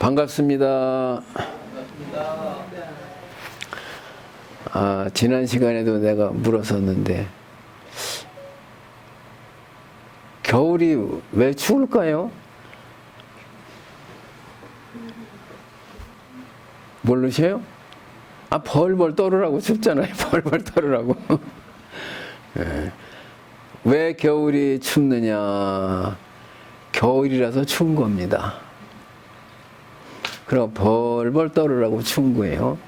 반갑습니다. 지난 시간에도 내가 물었었는데 겨울이 왜 추울까요? 모르세요? 벌벌 떨으라고 춥잖아요. 벌벌 떨으라고. 네. 왜 겨울이 춥느냐? 겨울이라서 추운 겁니다. 그럼 벌벌 떨으라고 추운 거예요.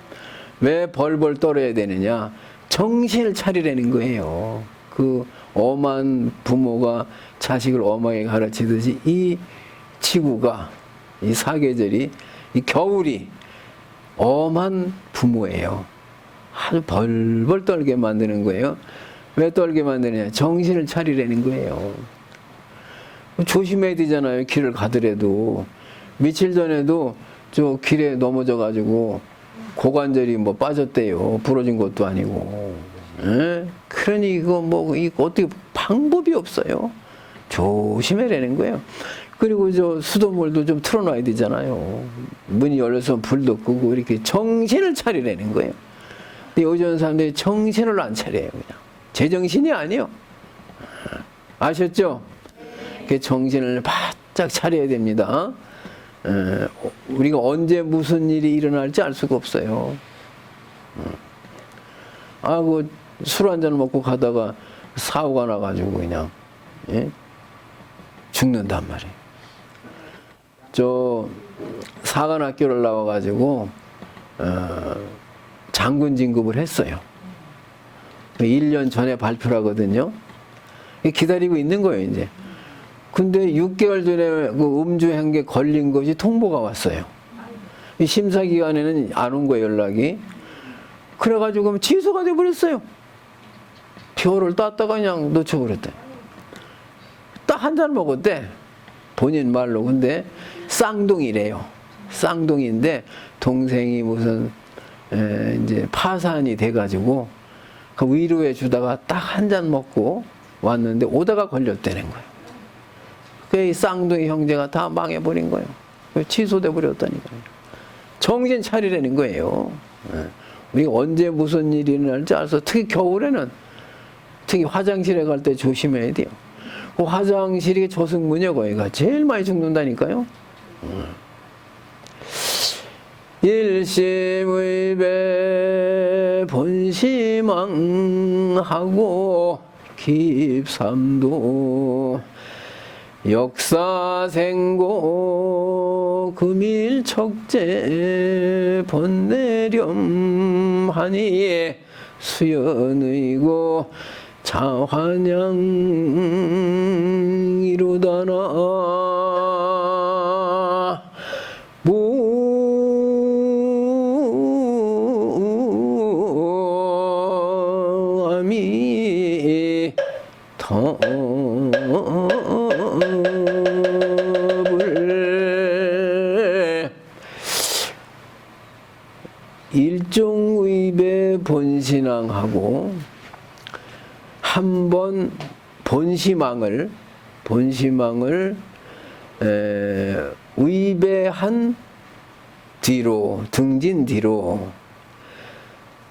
왜 벌벌 떨어야 되느냐? 정신을 차리라는 거예요. 그 엄한 부모가 자식을 엄하게 가르치듯이 이 지구가, 이 사계절이, 이 겨울이 엄한 부모예요. 아주 벌벌 떨게 만드는 거예요. 왜 떨게 만드느냐? 정신을 차리라는 거예요. 조심해야 되잖아요. 길을 가더라도. 며칠 전에도 저 길에 넘어져 가지고 고관절이 뭐 빠졌대요. 부러진 것도 아니고. 에? 그러니 이거 어떻게 방법이 없어요. 조심해라는 거예요. 그리고 저 수돗물도 좀 틀어놔야 되잖아요. 문이 열려서 불도 끄고 이렇게 정신을 차리라는 거예요. 근데 요즘 사람들이 정신을 안 차려요. 그냥 제정신이 아니에요. 아셨죠? 정신을 바짝 차려야 됩니다. 우리가 언제 무슨 일이 일어날지 알 수가 없어요. 술 한잔 먹고 가다가 사고가 나가지고 그냥 죽는단 말이에요. 저 사관학교를 나와가지고 장군 진급을 했어요. 1년 전에 발표를 하거든요. 기다리고 있는 거예요, 이제. 근데 6개월 전에 그 음주한 게 걸린 것이 통보가 왔어요. 이 심사기관에는 안 온 거예요, 연락이. 그래가지고 취소가 돼버렸어요. 표를 땄다가 그냥 놓쳐버렸대. 딱 한 잔 먹었대. 본인 말로. 근데 쌍둥이래요. 쌍둥이인데 동생이 무슨 이제 파산이 돼가지고 그 위로해 주다가 딱 한 잔 먹고 왔는데 오다가 걸렸다는 거예요. 그 쌍둥이 형제가 다 망해버린 거예요. 취소돼 버렸다니까요. 정신 차리라는 거예요. 우리가 언제 무슨 일이 일어날지 알아서 특히 겨울에는 특히 화장실에 갈 때 조심해야 돼요. 그 화장실이 조승문이요. 거기가 제일 많이 죽는다니까요. 일심의배 본심왕하고 깁삼도 역사생고 금일척제 번내렴하니 수연의고 자환양 이루다나 무암이 텁을 일종의배 본신왕하고 한번 본심왕을 의배한 뒤로 등진 뒤로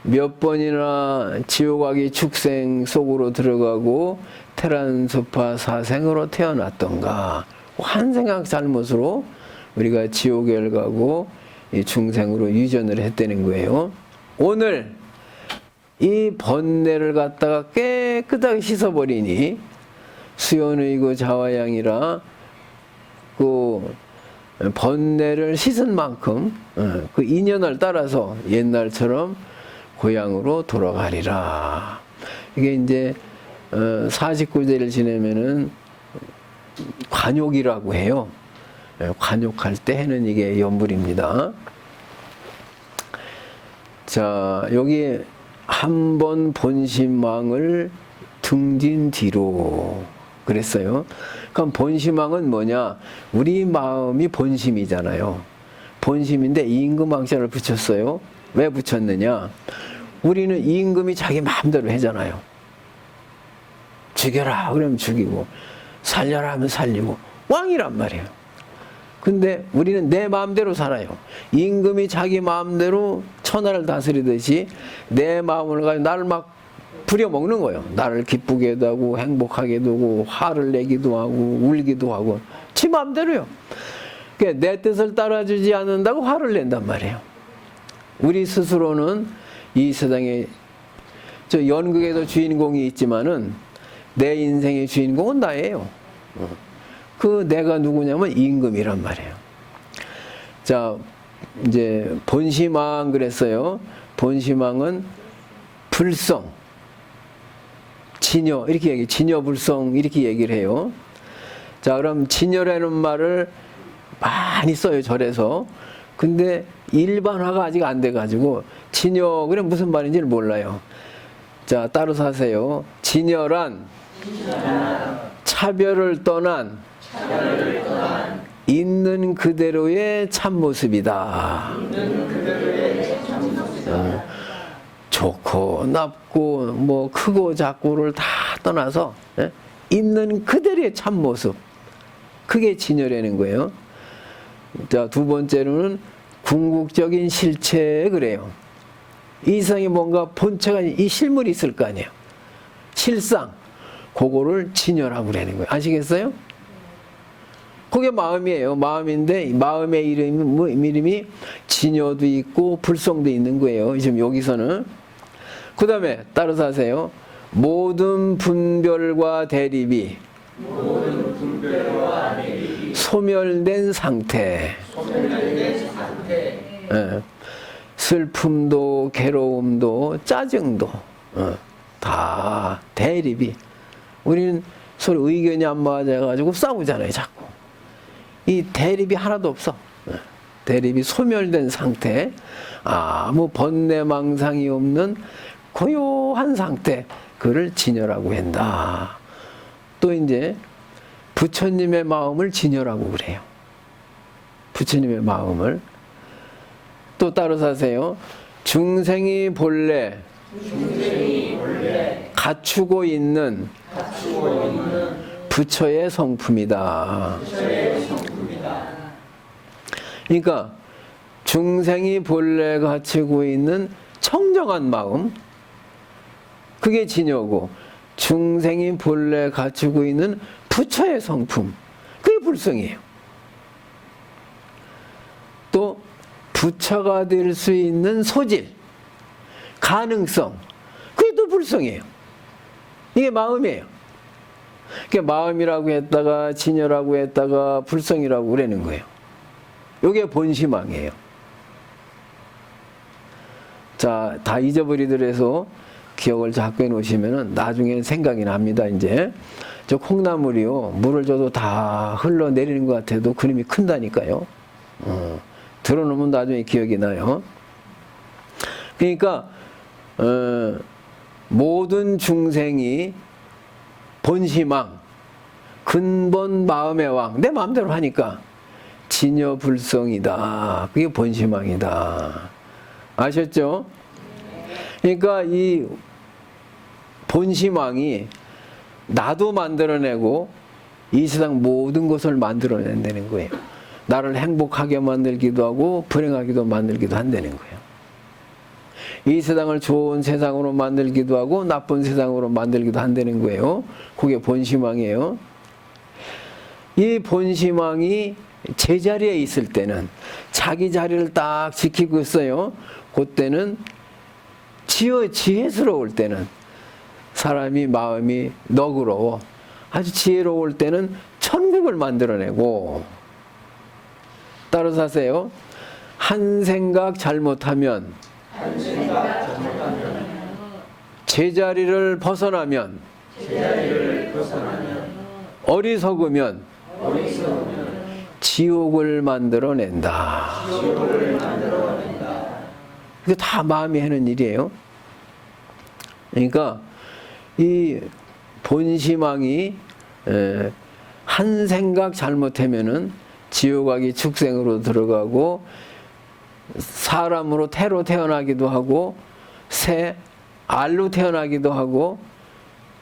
몇 번이나 지옥아기 축생 속으로 들어가고 테란수파 사생으로 태어났던가 한 생각 잘못으로 우리가 지옥에 가고 중생으로 유전을 했다는 거예요. 오늘 이 번뇌를 갖다가 깨끗하게 씻어버리니 수연의고 자화양이라 그 번뇌를 씻은 만큼 그 인연을 따라서 옛날처럼 고향으로 돌아가리라. 이게 이제 49제를 지내면은 관욕이라고 해요. 관욕할 때 해는 이게 연불입니다. 자, 여기 한번 본심왕을 등진 뒤로 그랬어요. 그럼 본심왕은 뭐냐? 우리 마음이 본심이잖아요. 본심인데 임금왕자를 붙였어요. 왜 붙였느냐? 우리는 임금이 자기 마음대로 하잖아요. 죽여라 그러면 죽이고 살려라 하면 살리고 왕이란 말이에요. 근데 우리는 내 마음대로 살아요. 임금이 자기 마음대로 천하를 다스리듯이 내 마음을 가지고 나를 막 부려먹는 거예요. 나를 기쁘게도 하고 행복하게도 하고 화를 내기도 하고 울기도 하고 지 마음대로요. 그러니까 내 뜻을 따라주지 않는다고 화를 낸단 말이에요. 우리 스스로는 이 세상에 저 연극에도 주인공이 있지만은 내 인생의 주인공은 나예요. 그 내가 누구냐면 임금이란 말이에요. 자, 이제 본시망 그랬어요. 본시망은 불성, 진여 이렇게 얘기, 진여불성 이렇게 얘기를 해요. 자, 그럼 진여라는 말을 많이 써요, 절에서. 근데 일반화가 아직 안 돼가지고 진여 그래 무슨 말인지를 몰라요. 자, 따라서 하세요. 진여란 차별을 떠난 있는 그대로의 참모습이다. 좋고 나쁘고 뭐 크고 작고를 다 떠나서 있는 그대로의 참모습, 그게 진여라는 거예요. 자, 두 번째로는 궁극적인 실체 그래요. 이 세상에 뭔가 본체가 이 실물이 있을 거 아니에요. 실상, 그거를 진여라고 그러는 거예요. 아시겠어요? 그게 마음이에요. 마음인데 마음의 이름이 진여도 있고 불성도 있는 거예요. 지금 여기서는. 그 다음에 따라서 하세요. 모든 분별과 대립이 소멸된 상태. 예. 슬픔도 괴로움도 짜증도 다 대립이. 우리는 서로 의견이 안 맞아가지고 싸우잖아요, 자꾸. 이 대립이 하나도 없어. 대립이 소멸된 상태, 아무 번뇌망상이 없는 고요한 상태, 그를 진여라고 한다. 또 이제 부처님의 마음을 진여라고 그래요. 부처님의 마음을. 또 따라서 하세요. 중생이 본래 갖추고 있는 부처의 성품이다. 그러니까 중생이 본래 갖추고 있는 청정한 마음, 그게 진여고, 중생이 본래 갖추고 있는 부처의 성품, 그게 불성이에요. 또 부처가 될 수 있는 소질, 가능성, 그게 또 불성이에요. 이게 마음이에요. 그러니까 마음이라고 했다가 진여라고 했다가 불성이라고 그러는 거예요. 이게 본시망이에요. 자, 다 잊어버리더라도 기억을 자꾸 해놓으시면은 나중에 생각이 납니다. 이제 저 콩나물이요, 물을 줘도 다 흘러내리는 것 같아도 그림이 큰다니까요. 들어놓으면 나중에 기억이 나요. 그러니까 모든 중생이 본시망, 근본 마음의 왕, 내 마음대로 하니까 진여불성이다. 그게 본시망이다. 아셨죠? 그러니까 이 본시망이 나도 만들어내고 이 세상 모든 것을 만들어낸다는 거예요. 나를 행복하게 만들기도 하고 불행하게도 만들기도 한다는 거예요. 이 세상을 좋은 세상으로 만들기도 하고 나쁜 세상으로 만들기도 한다는 거예요. 그게 본시망이에요. 이 본시망이 제자리에 있을 때는, 자기 자리를 딱 지키고 있어요. 그때는 지혜스러울 때는 사람이 마음이 너그러워. 아주 지혜로울 때는 천국을 만들어내고. 따라서 하세요. 한 생각 잘못하면, 제자리를 벗어나면, 어리석으면 지옥을 만들어낸다. 이게 다 마음이 하는 일이에요. 그러니까 이 본시망이 한 생각 잘못하면은 지옥 가기 축생으로 들어가고, 사람으로 태로 태어나기도 하고, 새 알로 태어나기도 하고,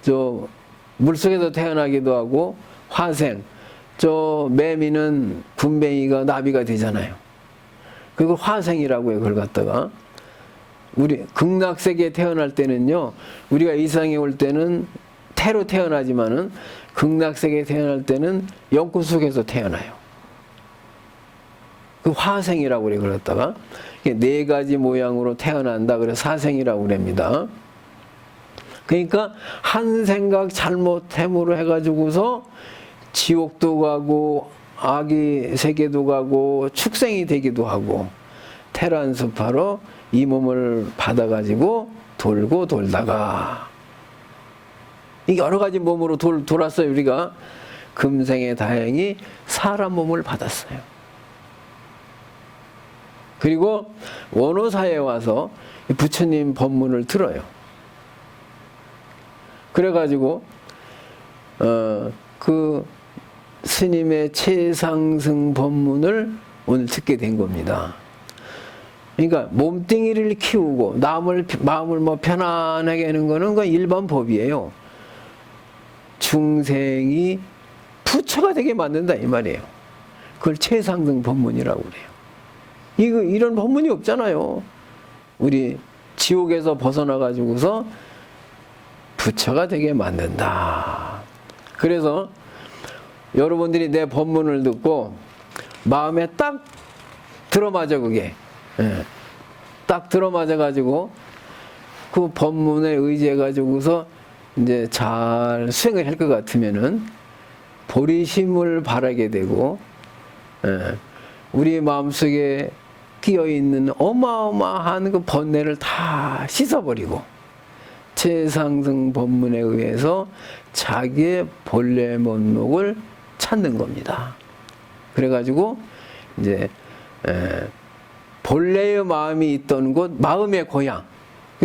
저 물속에서 태어나기도 하고, 화생 저 매미는 군뱅이가 나비가 되잖아요. 그걸 화생이라고 해요. 그걸 갖다가 우리 극락세계에 태어날 때는요, 우리가 이상에 올 때는 태로 태어나지만은 극락세계에 태어날 때는 영구 속에서 태어나요. 그 화생이라고 그래. 그랬다가 네 가지 모양으로 태어난다. 그래서 사생이라고 그럽니다. 그러니까 한 생각 잘못함으로 해가지고서 지옥도 가고 아기 세계도 가고 축생이 되기도 하고 테란스파로 이 몸을 받아가지고 돌고 돌다가 이 여러 가지 몸으로 돌았어요. 우리가 금생에 다행히 사람 몸을 받았어요. 그리고 원호사에 와서 부처님 법문을 들어요. 그래가지고 그 스님의 최상승 법문을 오늘 듣게 된 겁니다. 그러니까 몸뚱이를 키우고 마음을 뭐 편안하게 하는 거는 그 일반 법이에요. 중생이 부처가 되게 만든다 이 말이에요. 그걸 최상승 법문이라고 그래요. 이런 법문이 없잖아요. 우리 지옥에서 벗어나 가지고서 부처가 되게 만든다. 그래서 여러분들이 내 법문을 듣고 마음에 딱 들어맞아 그게. 딱 들어맞아 가지고 그 법문에 의지해 가지고서 이제 잘 수행을 할 것 같으면은 보리심을 바라게 되고 우리 마음속에 끼어있는 어마어마한 그 번뇌를 다 씻어버리고 최상승 법문에 의해서 자기의 본래 면목을 찾는 겁니다. 그래가지고 이제 본래의 마음이 있던 곳, 마음의 고향,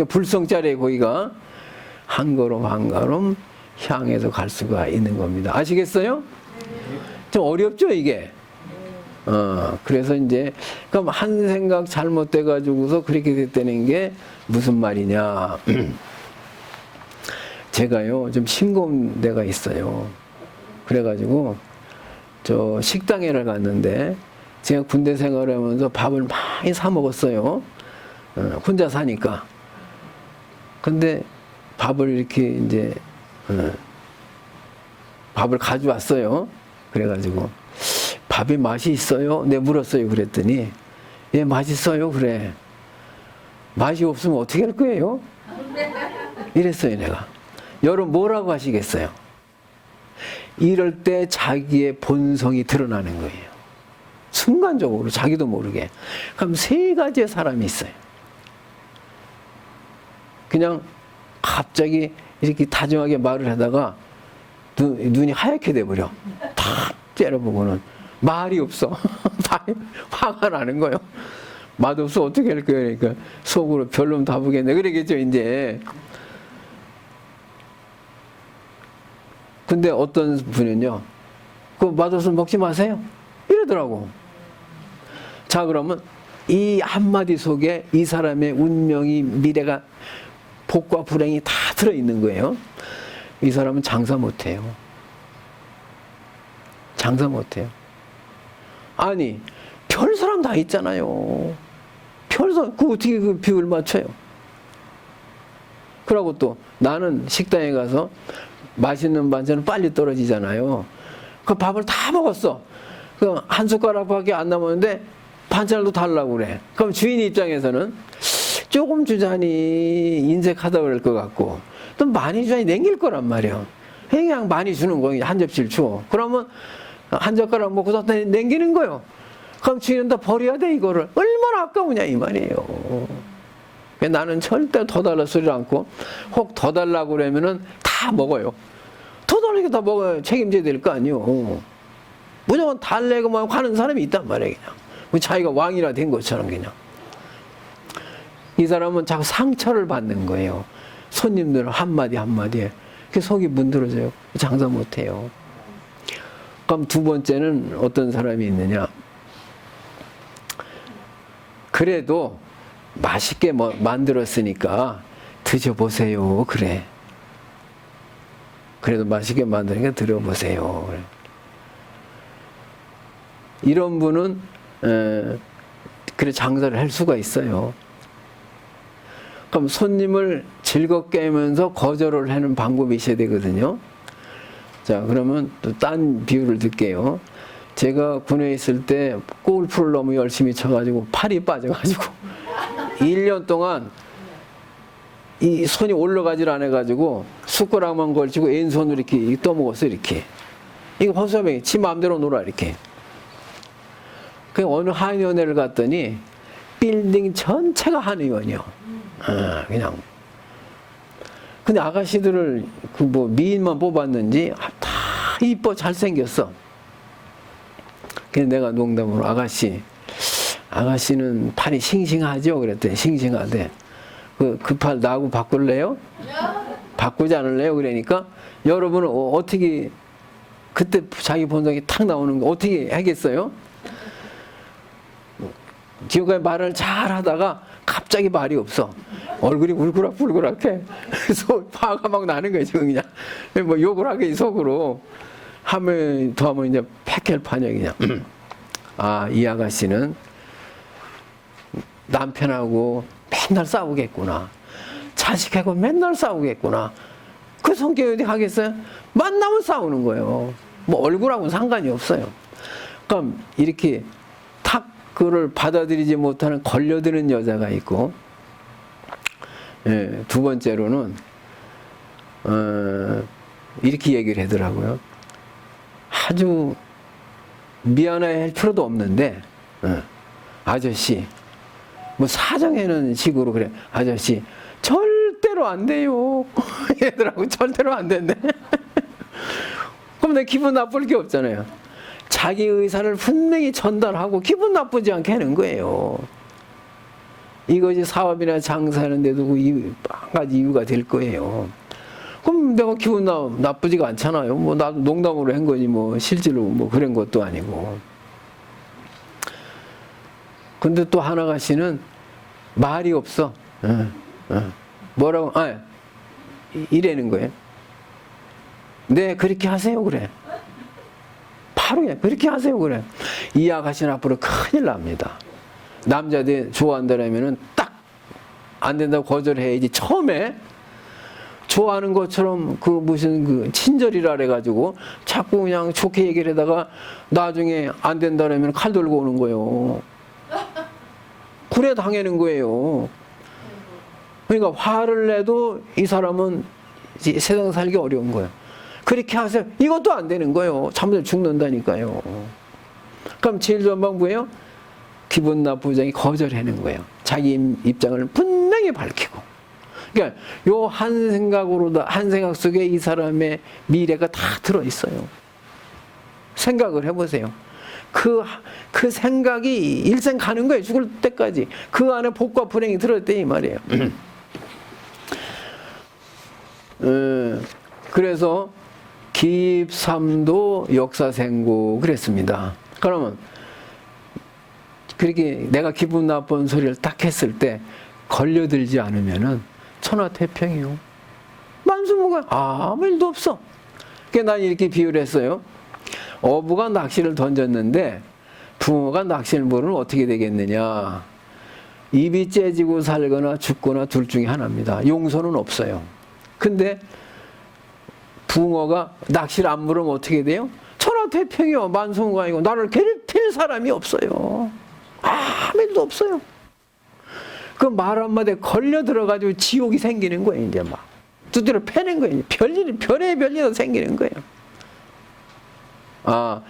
불성자리의 거기가 한 걸음 한 걸음 향해서 갈 수가 있는 겁니다. 아시겠어요? 좀 어렵죠 이게? 그래서 이제 그럼 한 생각 잘못돼 가지고서 그렇게 됐다는 게 무슨 말이냐? 제가요 좀 싱거운 데가 있어요. 그래가지고 저 식당에를 갔는데 제가 군대 생활하면서 밥을 많이 사 먹었어요. 혼자 사니까. 근데 밥을 이렇게 이제 밥을 가져왔어요. 그래가지고 밥이 맛이 있어요? 네, 물었어요. 그랬더니 예, 맛있어요. 그래. 맛이 없으면 어떻게 할 거예요? 이랬어요, 내가. 여러분 뭐라고 하시겠어요? 이럴 때 자기의 본성이 드러나는 거예요. 순간적으로 자기도 모르게. 그럼 세 가지의 사람이 있어요. 그냥 갑자기 이렇게 다정하게 말을 하다가 눈이 하얗게 돼버려. 탁 째려보고는 말이 없어. 화가 나는 거예요. 맛없어 어떻게 할 거예요? 그러니까 속으로 별놈 다 보겠네. 그러겠죠 이제. 근데 어떤 분은요, 그 맛없으면 먹지 마세요. 이러더라고. 자, 그러면 이 한마디 속에 이 사람의 운명이, 미래가, 복과 불행이 다 들어있는 거예요. 이 사람은 장사 못해요. 장사 못해요. 아니, 별 사람 다 있잖아요. 별사람, 그 어떻게 그 비율 맞춰요? 그러고 또 나는 식당에 가서 맛있는 반찬은 빨리 떨어지잖아요. 그 밥을 다 먹었어. 그 한 숟가락밖에 안 남았는데 반찬도 달라고 그래. 그럼 주인 입장에서는 조금 주자니 인색하다 그럴 것 같고 또 많이 주자니 남길 거란 말이야. 그냥 많이 주는 거야. 한 접시를 줘. 그러면 한 젓가락 먹고서 남기는 거요. 그럼 주인은 다 버려야 돼 이거를. 얼마나 아까우냐 이 말이에요. 나는 절대 더 달라 소리를 않고 혹 더 달라고 그러면은 다 먹어요. 더 달라고 다 먹어야 책임져야 될 거 아니요. 무조건 달래고만 하는 사람이 있단 말이에요. 그냥 자기가 왕이라 된 것처럼 그냥. 이 사람은 자꾸 상처를 받는 거예요. 손님들 한마디 한마디에. 그 속이 문드러져요. 장사 못해요. 그럼 두 번째는 어떤 사람이 있느냐. 그래도 맛있게 만들었으니까 드셔보세요. 그래. 그래도 맛있게 만드니까 들어보세요. 그래. 이런 분은 그래 장사를 할 수가 있어요. 그럼 손님을 즐겁게 하면서 거절을 하는 방법이 있어야 되거든요. 자, 그러면 또 딴 비유를 들게요. 제가 군에 있을 때 골프를 너무 열심히 쳐가지고 팔이 빠져가지고 1년 동안 이 손이 올라가질 않아가지고 숟가락만 걸치고 왼손으로 이렇게 떠먹었어. 이렇게 이거 허수아비 지 마음대로 놀아 이렇게. 그 어느 한의원을 갔더니 빌딩 전체가 한의원이요. 그냥. 근데 아가씨들을 그 뭐 미인만 뽑았는지 다 이뻐 잘생겼어. 그래서 내가 농담으로 아가씨는 팔이 싱싱하죠? 그랬더니 싱싱하대. 그 팔 나하고 바꿀래요? 바꾸지 않을래요? 그러니까 여러분은 어떻게 그때 자기 본성이 탁 나오는 거 어떻게 하겠어요? 지금까지 말을 잘 하다가 갑자기 말이 없어. 얼굴이 울그락불그락해. 그래서 화가 막 나는 거야, 지금 그냥. 뭐 욕을 하게 속으로. 하면, 더 하면 이제 팩헬판이야, 그냥. 아, 이 아가씨는 남편하고 맨날 싸우겠구나. 자식하고 맨날 싸우겠구나. 그 성격이 어디 하겠어요? 만나면 싸우는 거예요. 뭐 얼굴하고는 상관이 없어요. 그럼 이렇게 탁 그걸 받아들이지 못하는 걸려드는 여자가 있고, 예, 두 번째로는 이렇게 얘기를 하더라고요. 아주 미안해 할 필요도 없는데 아저씨 뭐 사정해는 식으로 그래. 아저씨 절대로 안 돼요. 얘들하고 절대로 안 된대. 그럼 내 기분 나쁠 게 없잖아요. 자기 의사를 분명히 전달하고 기분 나쁘지 않게 하는 거예요. 이것이 사업이나 장사하는데도 한 가지 이유가 될 거예요. 그럼 내가 기분 나쁘지가 않잖아요. 뭐 나도 농담으로 한 거지 뭐 실제로 뭐 그런 것도 아니고. 근데 또 한 아가씨는 말이 없어. 뭐라고? 이래는 거예요. 네, 그렇게 하세요 그래. 바로 그냥 그렇게 하세요 그래. 이 아가씨는 앞으로 큰일 납니다. 남자들 좋아한다라면은 딱 안 된다고 거절해야지. 처음에 좋아하는 것처럼 그 무슨 그 친절이라 그래가지고 자꾸 그냥 좋게 얘기를 하다가 나중에 안 된다라면 칼 들고 오는 거예요. 그래 당하는 거예요. 그러니까 화를 내도 이 사람은 세상 살기 어려운 거예요. 그렇게 하세요. 이것도 안 되는 거예요. 잘못하면 죽는다니까요. 그럼 제일 좋은 방법이에요. 기분 나쁘자니 거절하는 거예요. 자기 입장을 분명히 밝히고. 그러니까 요 한 생각 속에 이 사람의 미래가 다 들어 있어요. 생각을 해보세요. 그 생각이 일생 가는 거예요. 죽을 때까지. 그 안에 복과 불행이 들어있대 이 말이에요. 그래서 기입삼도 역사생고 그랬습니다. 그러면 그렇게 내가 기분 나쁜 소리를 딱 했을 때 걸려들지 않으면은 천하태평이요. 만수무강 아무 일도 없어. 그러니까 난 이렇게 비유를 했어요. 어부가 낚시를 던졌는데 붕어가 낚시를 모르면 어떻게 되겠느냐. 입이 째지고 살거나 죽거나 둘 중에 하나입니다. 용서는 없어요. 근데 붕어가 낚시를 안 물으면 어떻게 돼요? 천하태평이요. 만수무강이고 나를 괴롭힐 사람이 없어요. 아무 일도 없어요. 그 말 한마디에 걸려 들어가지고 지옥이 생기는 거예요. 이제 막 두드려 패는 거예요. 별일이 별일이 생기는 거예요. 아,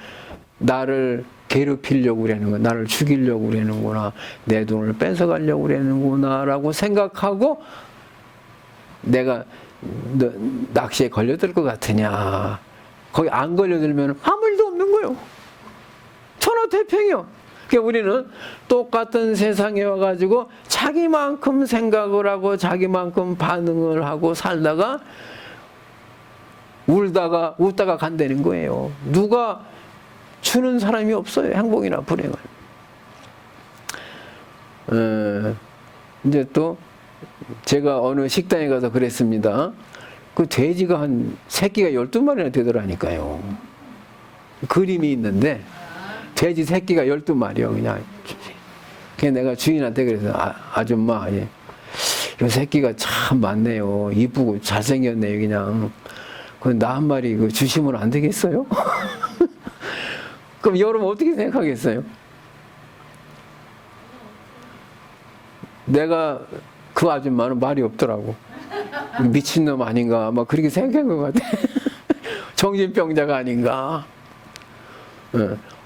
나를 괴롭히려고 그러는 거야. 나를 죽이려고 그러는구나. 내 돈을 뺏어가려고 그러는구나 라고 생각하고 내가 너 낚시에 걸려들 것 같으냐. 거기 안 걸려들면 아무 일도 없는 거예요. 천하태평이요. 그러니까 우리는 똑같은 세상에 와가지고 자기만큼 생각을 하고 자기만큼 반응을 하고 살다가 울다가 웃다가 간다는 거예요. 누가 주는 사람이 없어요. 행복이나 불행을. 이제 또 제가 어느 식당에 가서 그랬습니다. 그 돼지가 새끼가 12마리나 되더라니까요. 그림이 있는데 돼지 새끼가 12마리요, 그냥. 그냥 내가 주인한테 그래서, 아줌마, 예. 이 새끼가 참 많네요. 이쁘고 잘생겼네요, 그냥. 그럼 나 한 마리 주시면 안 되겠어요? 그럼 여러분 어떻게 생각하겠어요? 내가 그 아줌마는 말이 없더라고. 미친놈 아닌가 막 그렇게 생각한 것 같아. 정신병자가 아닌가.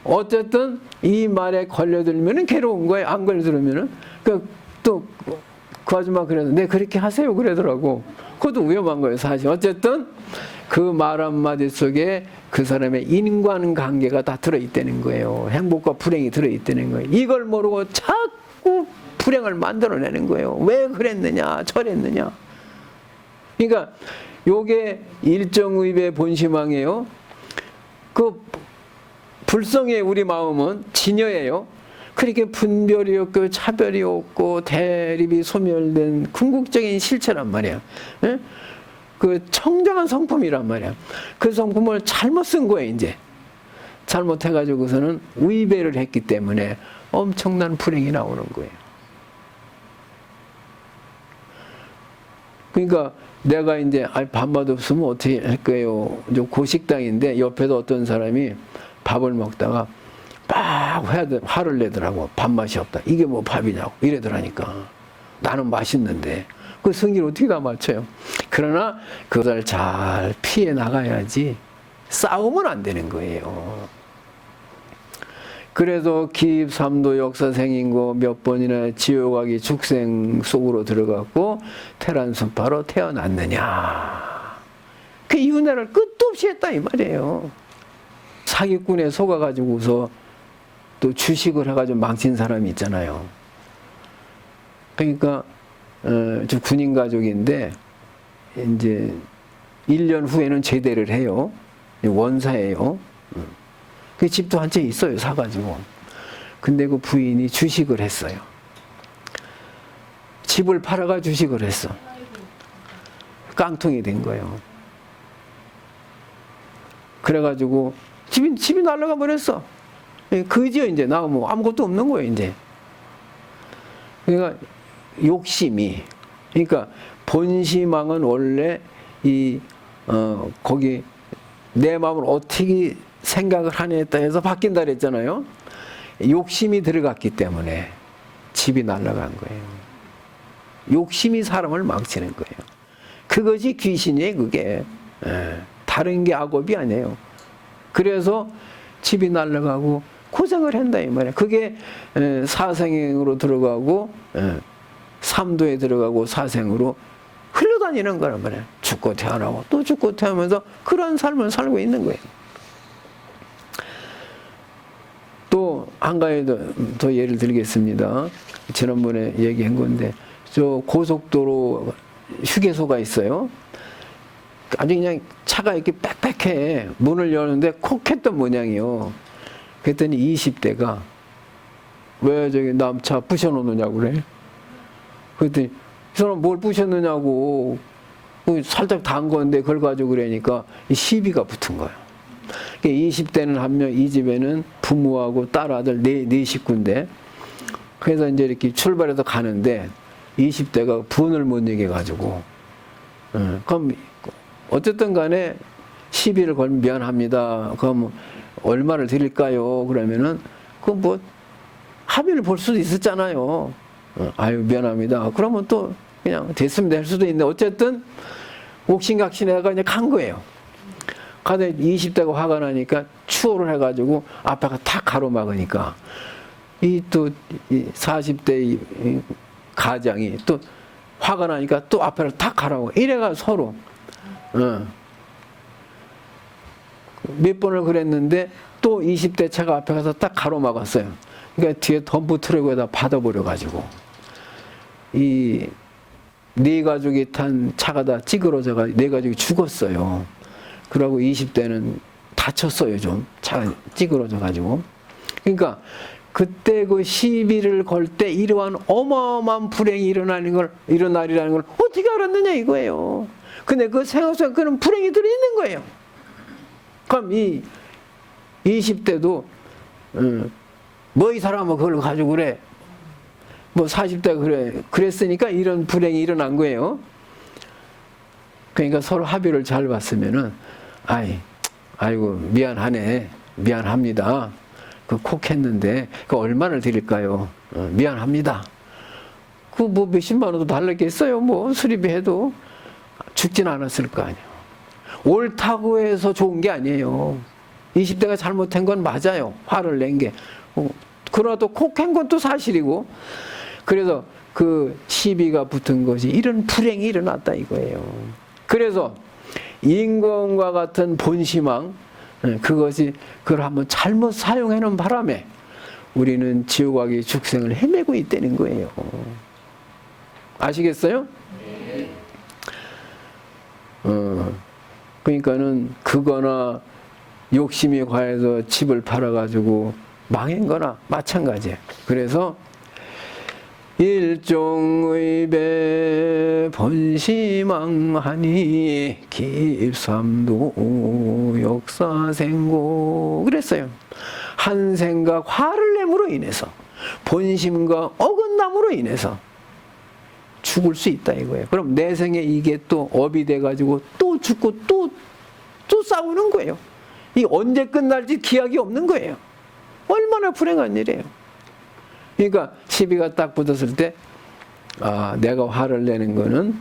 어쨌든 이 말에 걸려들면은 괴로운 거예요. 안 걸려들면은 또 그 아줌마 그래서 네 그렇게 하세요 그러더라고. 그것도 위험한 거예요 사실. 어쨌든 그 말 한마디 속에 그 사람의 인간관계가 다 들어있다는 거예요. 행복과 불행이 들어있다는 거예요. 이걸 모르고 자꾸 불행을 만들어내는 거예요. 왜 그랬느냐 저랬느냐. 그러니까 요게 일정의배 본심왕이에요. 그 불성의 우리 마음은 진여예요. 그렇게 분별이 없고 차별이 없고 대립이 소멸된 궁극적인 실체란 말이야. 예? 그 청정한 성품이란 말이야. 그 성품을 잘못 쓴 거예요 이제. 잘못해가지고서는 위배를 했기 때문에 엄청난 불행이 나오는 거예요. 그러니까 내가 이제 밥맛 없으면 어떻게 할 거예요. 고식당인데 옆에서 어떤 사람이 밥을 먹다가 막 화를 내더라고. 밥맛이 없다. 이게 뭐 밥이냐고 이래더라니까. 나는 맛있는데 그 성기를 어떻게 다 맞춰요. 그러나 그걸 잘 피해 나가야지 싸우면 안 되는 거예요. 그래서 기입삼도 역사생인고 몇 번이나 지옥아기 축생 속으로 들어갔고 테란순파로 태어났느냐. 그 윤회를 끝도 없이 했다 이 말이에요. 사기꾼에 속아가지고서 또 주식을 해가지고 망친 사람이 있잖아요. 그러니까 저 군인 가족인데 이제 1년 후에는 제대를 해요. 원사예요. 그 집도 한 채 있어요 사가지고. 근데 그 부인이 주식을 했어요. 집을 팔아가 주식을 했어. 깡통이 된 거예요. 그래가지고 집이 날아가 버렸어. 그지요 이제 나 뭐 아무것도 없는 거예요 이제. 그러니까 욕심이. 그러니까 본심왕은 원래 거기 내 마음을 어떻게 생각을 하냐에 따라서 바뀐다 그랬잖아요. 욕심이 들어갔기 때문에 집이 날아간 거예요. 욕심이 사람을 망치는 거예요. 그것이 귀신이에요 그게. 다른 게 악업이 아니에요. 그래서 집이 날아가고 고생을 한다 이 말이야. 그게 사생으로 들어가고 삼도에 들어가고 사생으로 흘러다니는 거란 말이야. 죽고 태어나고 또 죽고 태어나면서 그런 삶을 살고 있는 거예요. 또 한 가지 더 예를 들겠습니다. 지난번에 얘기한 건데 저 고속도로 휴게소가 있어요. 아주 그냥 차가 이렇게 빽빽해. 문을 여는데 콕 했던 모양이요. 그랬더니 20대가 왜 저기 남차 부셔놓느냐고 그래. 그랬더니 이 사람 뭘 부셨느냐고. 살짝 단 건데 그걸 가지고 그러니까 시비가 붙은 거예요. 20대는 한 명, 이 집에는 부모하고 딸, 아들 네 식구인데 그래서 이제 이렇게 출발해서 가는데 20대가 분을 못 얘기해가지고 그럼 어쨌든 간에 시비를 걸면 미안합니다. 그럼 얼마를 드릴까요? 그러면은 그 뭐 합의를 볼 수도 있었잖아요. 아유 미안합니다. 그러면 또 그냥 됐으면 될 수도 있는데 어쨌든 옥신각신해가 이제 간 거예요. 가다 20대가 화가 나니까 추월을 해가지고 앞에가 탁 가로막으니까 이 또 40대 가장이 또 화가 나니까 또 앞에를 탁 가라고 이래가 서로 몇 번을 그랬는데 또 20대 차가 앞에 가서 딱 가로막았어요. 그러니까 뒤에 덤프 트럭에다 받아버려가지고 이 네 가족이 탄 차가 다 찌그러져가 네 가족이 죽었어요. 그러고 20대는 다쳤어요 좀. 차가 찌그러져가지고. 그러니까 그때 그 시비를 걸 때 이러한 어마어마한 불행이 일어나리라는 걸 어떻게 알았느냐 이거예요. 근데 그 생각 속에 그런 불행이 들어있는 거예요. 그럼 이 20대도 뭐 이 사람은 그걸 가지고 그래. 뭐 40대가 그랬으니까 이런 불행이 일어난 거예요. 그러니까 서로 합의를 잘 봤으면은, 아이고, 미안하네. 미안합니다. 콕 했는데, 얼마를 드릴까요? 미안합니다. 뭐 몇십만 원도 달랬겠어요. 뭐 수리비 해도 죽진 않았을 거 아니에요. 옳다고 해서 좋은 게 아니에요. 20대가 잘못한 건 맞아요. 화를 낸 게. 그러나 또 콕 한 건 또 사실이고. 그래서 그 시비가 붙은 것이 이런 불행이 일어났다 이거예요. 그래서 인권과 같은 본시망, 그것이 그걸 한번 잘못 사용하는 바람에 우리는 지옥 악의 죽생을 헤매고 있다는 거예요. 아시겠어요? 네. 그러니까는 그거나 욕심이 과해서 집을 팔아가지고 망한 거나 마찬가지예요. 그래서 일종의 본시망하니 깁삼도 역사생고 그랬어요. 한 생각 화를 내므로 인해서 본심과 어긋남으로 인해서 죽을 수 있다 이거예요. 그럼 내생에 이게 또 업이 돼가지고 또 죽고 또 싸우는 거예요. 이 언제 끝날지 기약이 없는 거예요. 얼마나 불행한 일이에요. 그러니까 시비가 딱 붙었을 때 내가 화를 내는 거는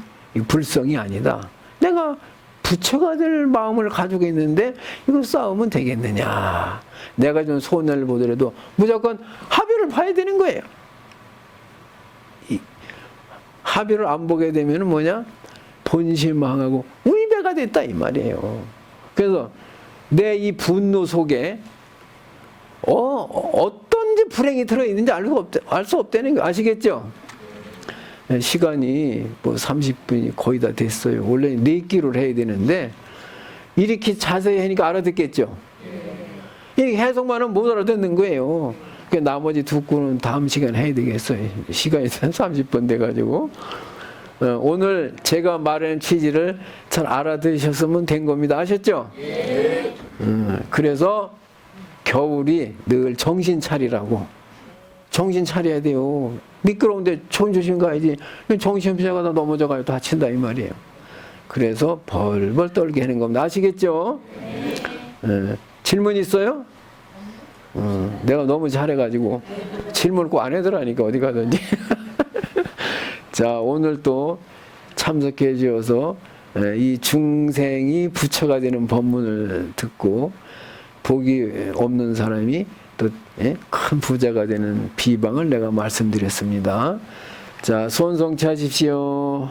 불성이 아니다. 내가 부처가 될 마음을 가지고 있는데 이거 싸우면 되겠느냐. 내가 좀 손해를 보더라도 무조건 합의를 봐야 되는 거예요. 합의를 안 보게 되면 뭐냐? 본심망하고 위배가 됐다 이 말이에요. 그래서 내 이 분노 속에 어떤지 불행이 들어있는지 알 수 없다는 거 아시겠죠? 시간이 뭐 30분이 거의 다 됐어요. 원래 4끼를 해야 되는데 이렇게 자세히 하니까 알아듣겠죠? 이 해석만 하면 못 알아듣는 거예요. 그러니까 나머지 2끼는 다음 시간에 해야 되겠어요. 시간이 30분 돼가지고. 오늘 제가 말하는 취지를 잘 알아들으셨으면 된 겁니다. 아셨죠? 그래서 겨울이 늘 정신 차리라고. 정신 차려야 돼요. 미끄러운데 조심 가야지. 정신 없이 가다 넘어져가지고 다친다 이 말이에요. 그래서 벌벌 떨게 하는 겁니다. 아시겠죠? 질문 있어요? 내가 너무 잘해가지고 질문 꼭 안 해더라니까 어디 가든지. 자, 오늘 또 참석해 주셔서 이 중생이 부처가 되는 법문을 듣고 복이 없는 사람이 또 큰 부자가 되는 비방을 내가 말씀드렸습니다. 자, 손 성취하십시오.